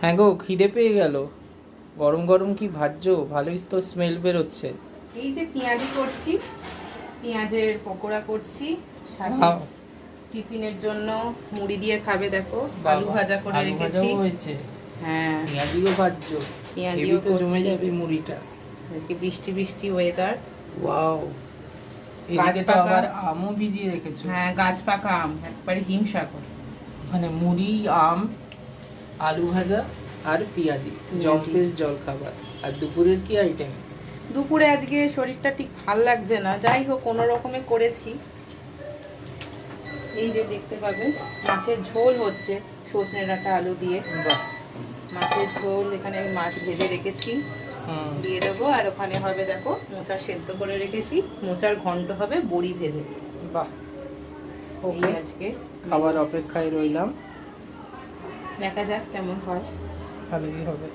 হ্যাঁ গো, খিদে পেয়ে গেল। গরম গরম কি ভাজছো? ভালোই তো স্মেল বেরোচ্ছে। এই যে পেঁয়াজি করছি, পেঁয়াজের পকোড়া করছি সাথে বাহ, টিফিনের জন্য মুড়ি দিয়ে খাবে। দেখো আলু বাবা, ভাজা করে আলু রেখেছি। ভাজাও হয়েছে। হ্যাঁ, পেঁয়াজিও ভাজছো। পেঁয়াজিও হেভি তো জমে করছি। যাবে মুড়িটা। এদিকে বৃষ্টি বৃষ্টি ওয়েদার। ওয়াও, গাছ এদিকে তো পাকা। আবার আমও ভিজিয়ে রেখেছো। হ্যাঁ, গাছ পাকা আম, একবারে হিমসাগর। মানে মুড়ি, আম, আলু ভাজা আর পেঁয়াজি, জম্পেশ জল খাবার। আর দুপুরের কি আইটেম? দুপুরে আজকে শরীরটা ঠিক ভাল লাগছে না, যাই হোক কোনো রকমে করেছি। এই যে দেখতে পাবে মাছের ঝোল হচ্ছে সজনে ডাঁটা আলু দিয়ে। বাহ। মাছের ঝোল, এখানে আমি মাছ ভেজে রেখেছি, দিয়ে দেবো। আর ওখানে হবে দেখো মোচা সেদ্ধ করে রেখেছি, মোচার ঘন্ট হবে বড়ি ভেজে। বাহ, এই ওকে, আজকে খাবার অপেক্ষায় রইলাম। দেখা যাক কেমন হয়। ভালোই হবে।